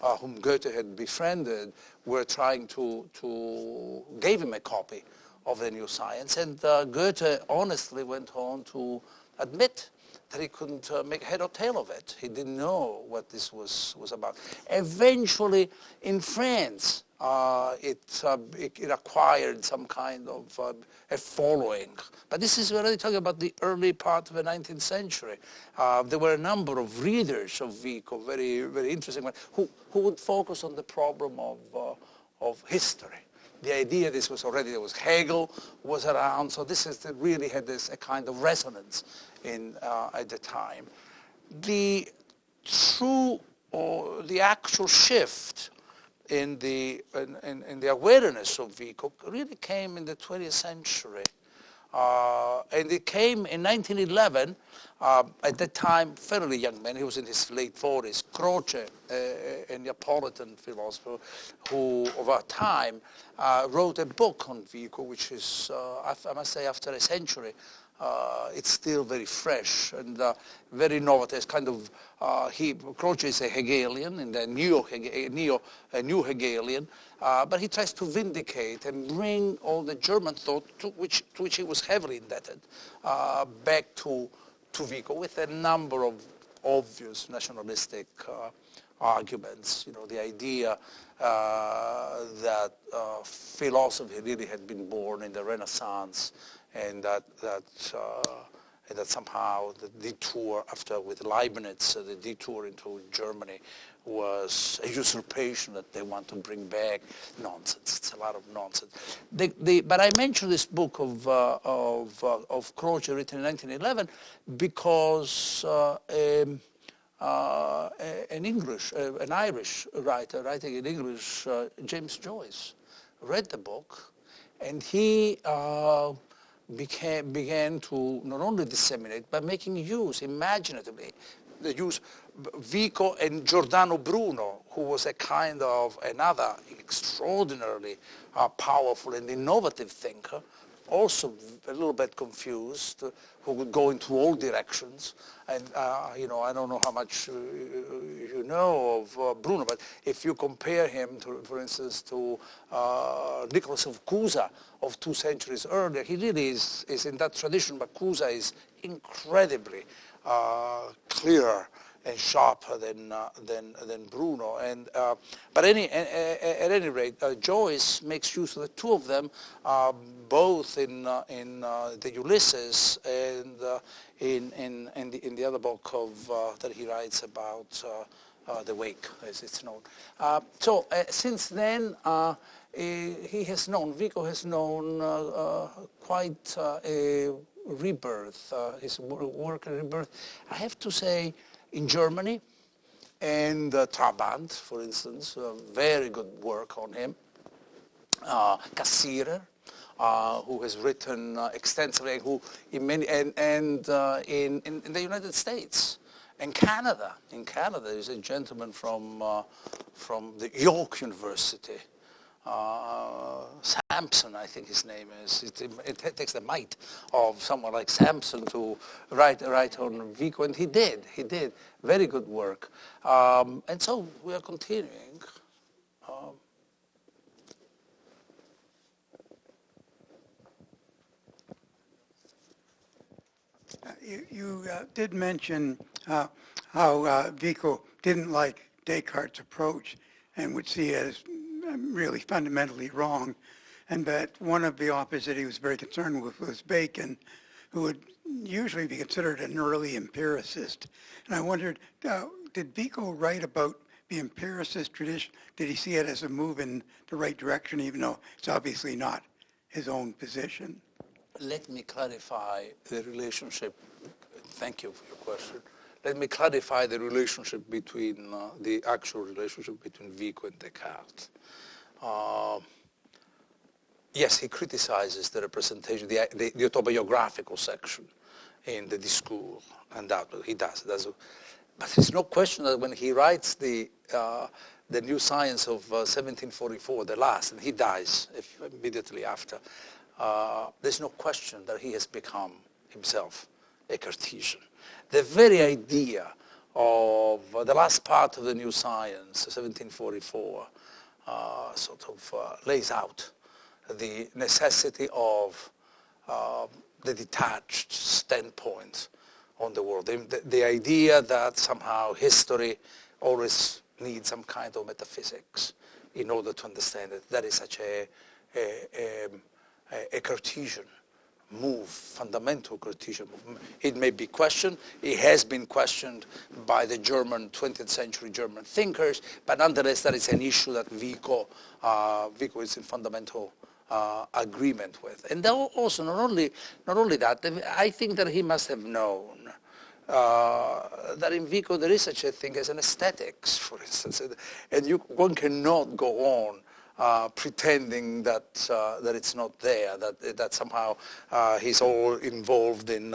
whom Goethe had befriended, were trying to gave him a copy of the New Science, and Goethe honestly went on to admit that he couldn't make head or tail of it. He didn't know what this was about. Eventually, in France, it acquired some kind of a following. But this is already talking about the early part of the 19th century. There were a number of readers of Vico, very, very interesting ones, who would focus on the problem of history. The idea there was Hegel was around, so really had a kind of resonance at the time. The actual shift in the awareness of Vico really came in the 20th century. And it came in 1911, at that time, fairly young man, he was in his late 40s, Croce, a Neapolitan philosopher who, of our time, wrote a book on Vico, which is, I must say, after a century, it's still very fresh and very innovative. It's kind of, Croce is a Hegelian, and a new Hegelian, but he tries to vindicate and bring all the German thought to which he was heavily indebted back to Vico with a number of obvious nationalistic arguments. The idea that philosophy really had been born in the Renaissance, and that somehow the detour with Leibniz, the detour into Germany was a usurpation that they want to bring back. Nonsense. It's a lot of nonsense. But I mentioned this book of Croce written in 1911 because an Irish writer writing in English, James Joyce, read the book, and he began to not only disseminate, but making use, imaginatively, the use Vico and Giordano Bruno, who was a kind of another extraordinarily powerful and innovative thinker, also a little bit confused, who would go into all directions. And I don't know how much you know of Bruno, but if you compare him, for instance, to Nicholas of Cusa of 2 centuries earlier, he really is in that tradition, but Cusa is incredibly clearer and sharper than Bruno. And but at any rate, Joyce makes use of the two of them, both in the Ulysses and in the other book that he writes about the Wake, as it's known. Since then, Vico has known quite a rebirth, his work rebirth. I have to say, in Germany, and Trabant, for instance, very good work on him. Cassirer, who has written extensively, who in the United States and Canada. In Canada, there's a gentleman from the York University. Sampson, I think his name is. It takes the might of someone like Sampson to write on Vico, and he did very good work. And so we are continuing. You did mention how Vico didn't like Descartes' approach and would see it as really fundamentally wrong, and that one of the authors that he was very concerned with was Bacon, who would usually be considered an early empiricist. And I wondered, did Vico write about the empiricist tradition? Did he see it as a move in the right direction, even though it's obviously not his own position? Let me clarify the relationship. Thank you for your question. Let me clarify the relationship between, the actual relationship between Vico and Descartes. Yes, he criticizes the representation, the autobiographical section in the Discours, undoubtedly he does. But there's no question that when he writes the New Science of 1744, the last, and he dies immediately after, there's no question that he has become himself a Cartesian. The very idea of the last part of the New Science, 1744, lays out the necessity of the detached standpoint on the world. The idea that somehow history always needs some kind of metaphysics in order to understand it. That is such a Cartesian move, fundamental Cartesian move. It may be questioned. It has been questioned by the 20th century German thinkers, but nonetheless, that is an issue that Vico is in fundamental agreement with. And also, not only that, I think that he must have known that in Vico there is such a thing as an aesthetics, for instance, and one cannot go on pretending that it's not there, that somehow he's all involved in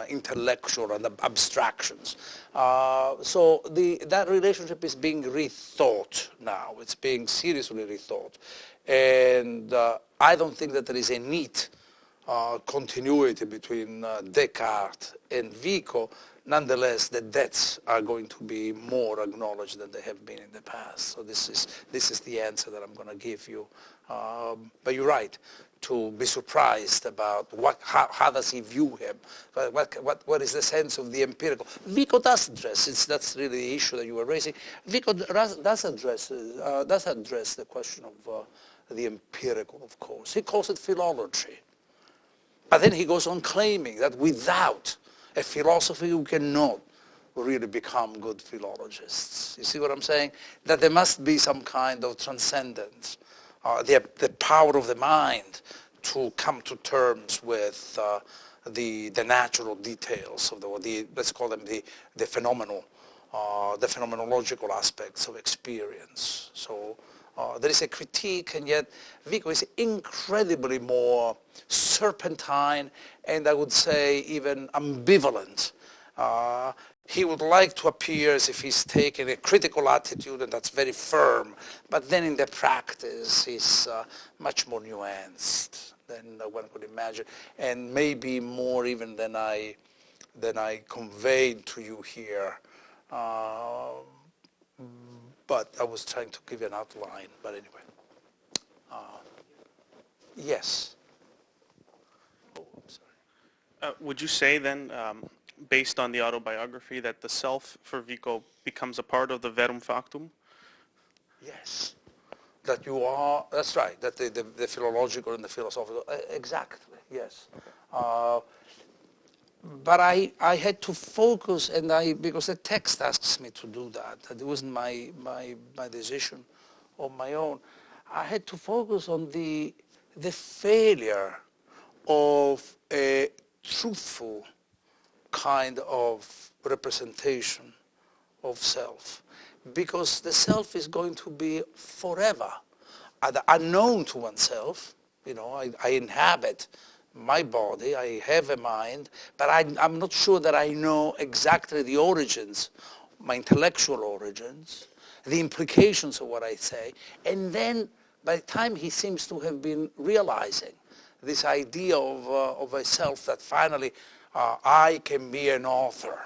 intellectual and abstractions. So that relationship is being rethought now. It's being seriously rethought, and I don't think that there is a neat continuity between Descartes and Vico. Nonetheless, the debts are going to be more acknowledged than they have been in the past. So this is the answer that I'm going to give you. But you're right to be surprised about how does he view him? What is the sense of the empirical? Vico does address, that's really the issue that you were raising. Vico does address the question of the empirical, of course. He calls it philology. But then he goes on claiming that without a philosophy, we cannot really become good philologists. You see what I'm saying? That there must be some kind of transcendence, the power of the mind to come to terms with the natural details of let's call them the phenomenological aspects of experience. So there is a critique, and yet Vico is incredibly more serpentine and I would say even ambivalent. He would like to appear as if he's taking a critical attitude, and that's very firm, but then in the practice he's much more nuanced than one could imagine, and maybe more even than I conveyed to you here. But I was trying to give you an outline, but anyway. Yes. Oh, I'm sorry. Would you say then, based on the autobiography, that the self for Vico becomes a part of the verum factum? Yes. That you are, that's right, that the philological and the philosophical, exactly, yes. But I had to focus, because the text asks me to do that. It wasn't my decision on my own. I had to focus on the failure of a truthful kind of representation of self, because the self is going to be forever unknown to oneself. You know, I inhabit my body, I have a mind, but I'm not sure that I know exactly the origins, my intellectual origins, the implications of what I say. And then by the time he seems to have been realizing this idea of a self that finally I can be an author,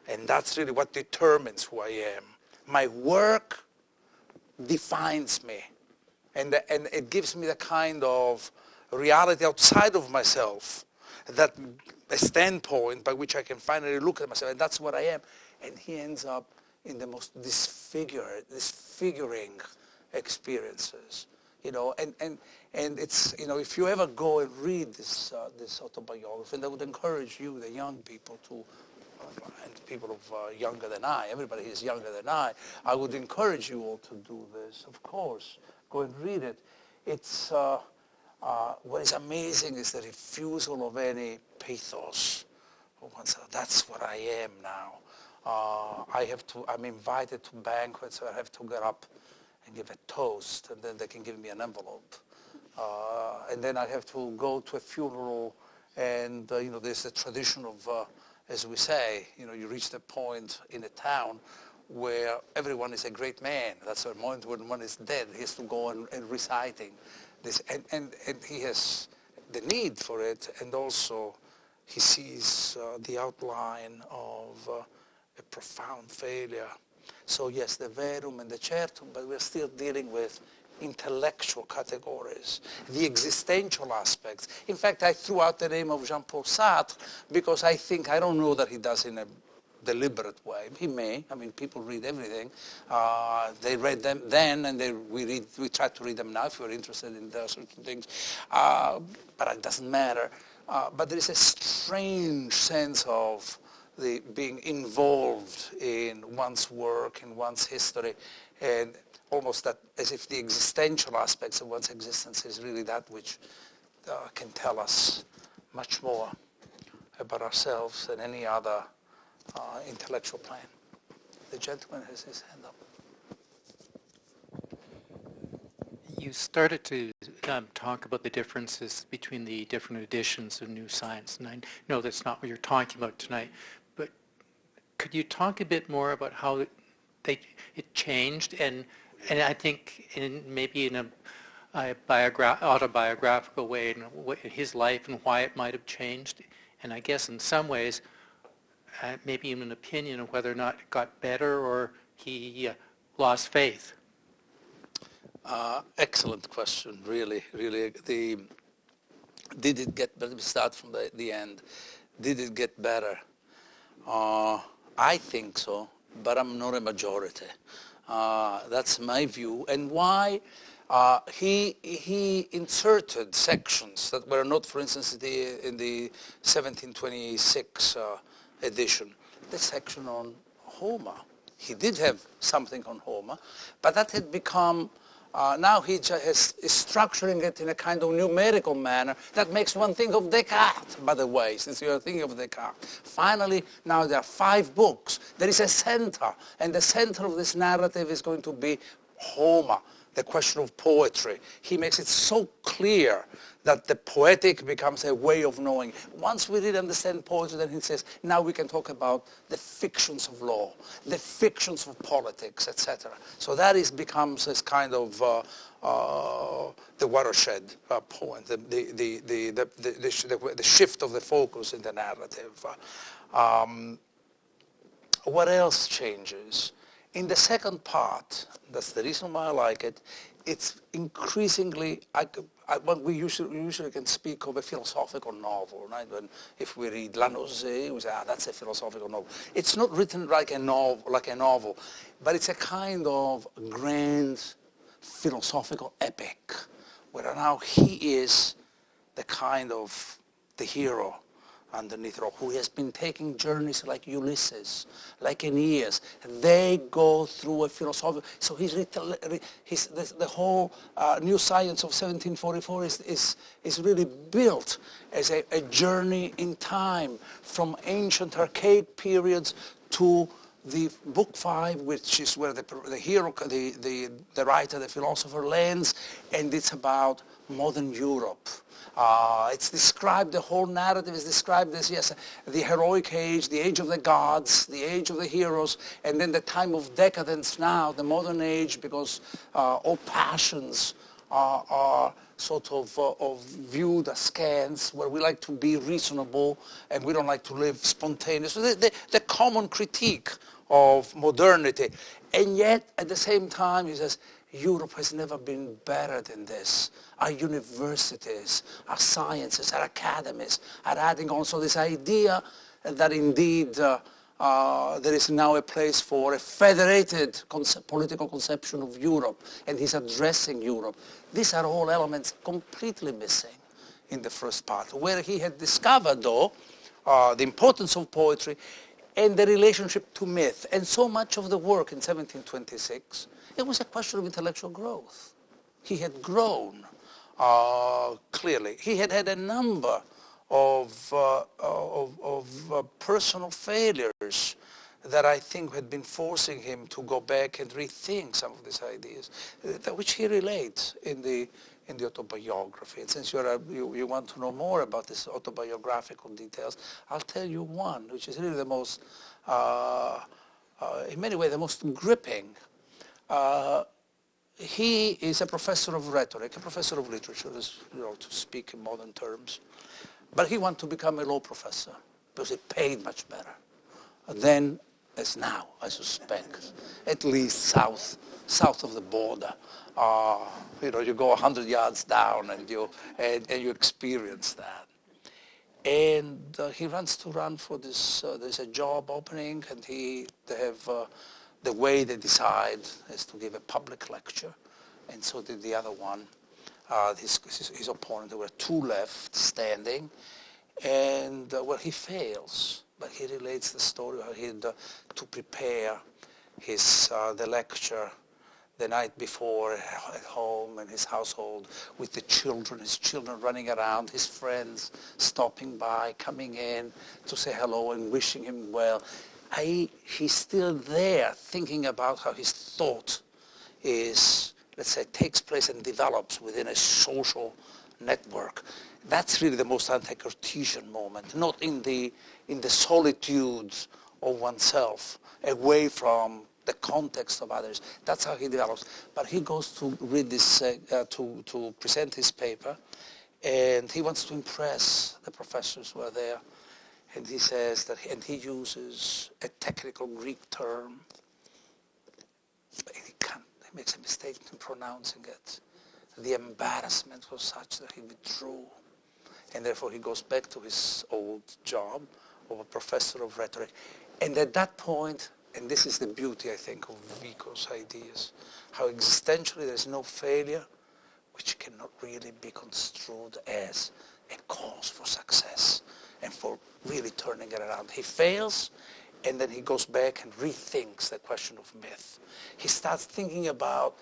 and that's really what determines who I am. My work defines me, and it gives me the kind of reality outside of myself, that a standpoint by which I can finally look at myself, and that's what I am. And he ends up in the most disfiguring experiences, you know. And it's, you know, if you ever go and read this autobiography, and I would encourage you, the young people, and people of younger than I, everybody is younger than I would encourage you all to do this. Of course, go and read it. It's what is amazing is the refusal of any pathos of oneself. That's what I am now. I'm invited to banquets, so I have to get up and give a toast, and then they can give me an envelope. And then I have to go to a funeral, and there's a tradition of, as we say, you reach the point in a town where everyone is a great man. That's the moment when one is dead. He has to go and reciting this, and he has the need for it, and also he sees the outline of a profound failure. So yes, the verum and the certum, but we're still dealing with intellectual categories, the existential aspects. In fact, I threw out the name of Jean-Paul Sartre because I don't know that he does in a deliberate way. He may. I mean, people read everything. They read them then, and we try to read them now if we're interested in certain things. But it doesn't matter. But there is a strange sense of the being involved in one's work, in one's history, and almost that as if the existential aspects of one's existence is really that which can tell us much more about ourselves than any other intellectual plan. The gentleman has his hand up. You started to talk about the differences between the different editions of New Science, and I know that's not what you're talking about tonight, but could you talk a bit more about how it changed, and I think maybe in a autobiographical way, in his life and why it might have changed, and I guess in some ways, maybe even an opinion of whether or not it got better or he lost faith. Excellent question, really. Did it get better? Let me start from the end. Did it get better? I think so, but I'm not a majority. That's my view. And why? He inserted sections that were not, for instance, in the 1726 edition, the section on Homer. He did have something on Homer, but that had become, now he is structuring it in a kind of numerical manner that makes one think of Descartes, by the way, since you are thinking of Descartes. Finally, now there are 5 books. There is a center, and the center of this narrative is going to be Homer, the question of poetry. He makes it so clear that the poetic becomes a way of knowing. Once we really understand poetry, then he says, now we can talk about the fictions of law, the fictions of politics, etc. So that becomes this kind of the watershed point, the shift of the focus in the narrative. What else changes? In the second part, that's the reason why I like it, it's increasingly, we usually can speak of a philosophical novel, right? If we read La Nausée, we say, that's a philosophical novel. It's not written like a novel, but it's a kind of grand philosophical epic, where now he is the kind of the hero underneath it all, who has been taking journeys like Ulysses, like Aeneas. They go through a philosophical. So the whole New Science of 1744 is really built as a journey in time from ancient archaic periods to the book 5, which is where the hero, the writer, the philosopher lands, and it's about modern Europe. It's described, the whole narrative is described as, yes, the heroic age, the age of the gods, the age of the heroes, and then the time of decadence now, the modern age, because all passions are sort of viewed askance, where we like to be reasonable and we don't like to live spontaneous. So the common critique of modernity. And yet, at the same time, he says, Europe has never been better than this. Our universities, our sciences, our academies are adding also this idea that indeed there is now a place for a federated political conception of Europe, and he's addressing Europe. These are all elements completely missing in the first part, where he had discovered, though, the importance of poetry and the relationship to myth. And so much of the work in 1726, it was a question of intellectual growth. He had grown, clearly. He had had a number of personal failures that I think had been forcing him to go back and rethink some of these ideas, which he relates in the autobiography. And since you want to know more about this autobiographical details, I'll tell you one, which is really the most, in many ways, the most gripping. He is a professor of rhetoric, a professor of literature, to speak in modern terms. But he wanted to become a law professor because it paid much better than as now, I suspect, at least south of the border. You go 100 yards down and you experience that. And he runs for this, there's a job opening, and the way they decide is to give a public lecture, and so did the other one. His opponent, there were two left standing, and he fails, but he relates the story how he had to prepare the lecture the night before at home in his household with his children running around, his friends stopping by, coming in to say hello and wishing him well. He's still there thinking about how his thought takes place and develops within a social network. That's really the most anti-Cartesian moment, not in the solitudes of oneself, away from the context of others. That's how he develops. But he goes to read this, to present his paper, and he wants to impress the professors who are there. And he says that, and he uses a technical Greek term, but he makes a mistake in pronouncing it. The embarrassment was such that he withdrew, and therefore he goes back to his old job of a professor of rhetoric. And at that point, and this is the beauty, I think, of Vico's ideas, how existentially there's no failure which cannot really be construed as a cause for success and for really turning it around. He fails, and then he goes back and rethinks the question of myth. He starts thinking about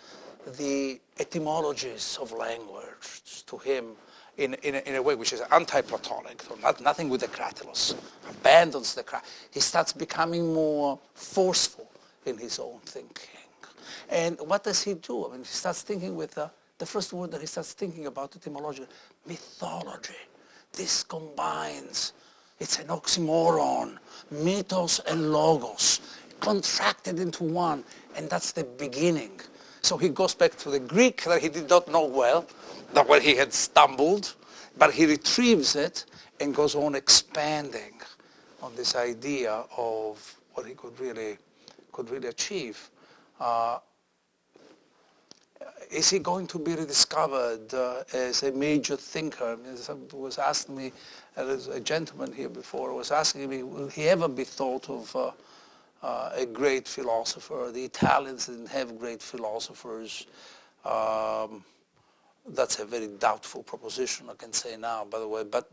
the etymologies of language. To him, in a way which is anti-Platonic, so nothing with the Cratylus, abandons the Cratylus. He starts becoming more forceful in his own thinking. And what does he do? I mean, he starts thinking with the first word that he starts thinking about etymology, mythology. This combines, it's an oxymoron, mythos and logos, contracted into one, and that's the beginning. So he goes back to the Greek that he did not know well, where he had stumbled, but he retrieves it and goes on expanding on this idea of what he could really achieve. Is he going to be rediscovered as a major thinker? I mean, someone was asking me, there's a gentleman here before was asking me, will he ever be thought of a great philosopher? The Italians didn't have great philosophers. That's a very doubtful proposition, I can say now, by the way. But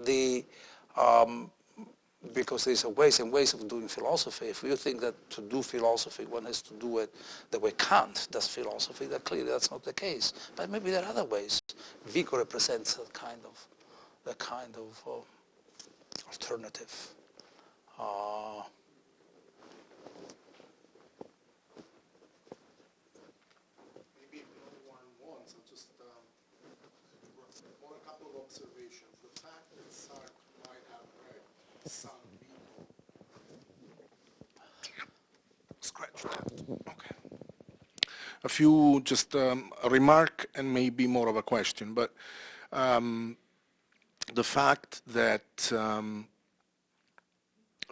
because there's ways and ways of doing philosophy. If you think that to do philosophy, one has to do it the way Kant does philosophy, that clearly that's not the case. But maybe there are other ways. Vico represents that kind of alternative. Maybe if no one wants, I'll just a couple of observations. The fact that Sartre might have read some people. Scratch that. Okay. A few, just a remark and maybe more of a question, but the fact that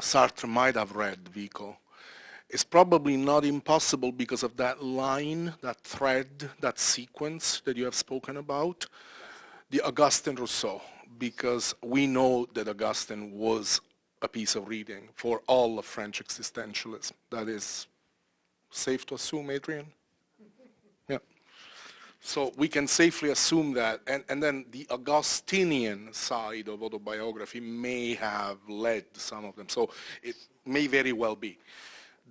Sartre might have read Vico is probably not impossible because of that line, that thread, that sequence that you have spoken about, the Augustin Rousseau, because we know that Augustine was a piece of reading for all of French existentialism. That is safe to assume, Adrian? Yeah. So we can safely assume that, and then the Augustinian side of autobiography may have led some of them, so it may very well be.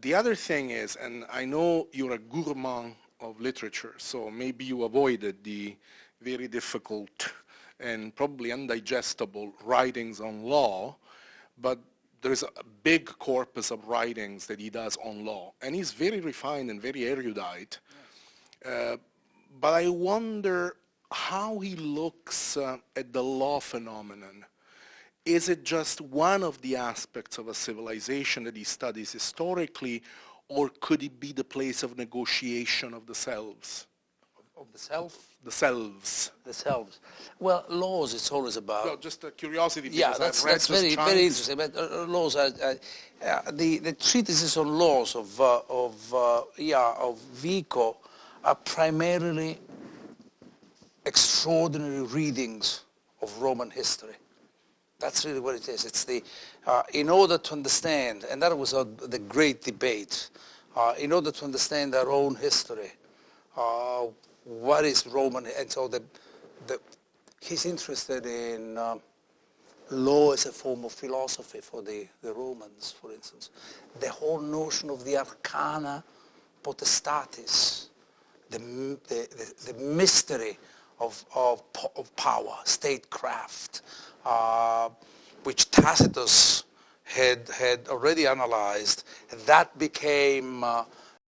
The other thing is, and I know you're a gourmand of literature, so maybe you avoided the very difficult and probably undigestible writings on law, but there's a big corpus of writings that he does on law, and he's very refined and very erudite. Yes. But I wonder how he looks at the law phenomenon. Is it just one of the aspects of a civilization that he studies historically, or could it be the place of negotiation of the selves? Of the self? The selves. The selves. Well, laws, it's always about... No, just a curiosity because Yeah, I've read that's just very, chunks. very interesting. But laws are... the treatises on laws of Vico are primarily extraordinary readings of Roman history. That's really what it is. It's the, in order to understand, and that was the great debate, in order to understand our own history, what is Roman, and so he's interested in law as a form of philosophy for the Romans, for instance. The whole notion of the arcana potestatis, the mystery of power, statecraft, which Tacitus had already analyzed. That became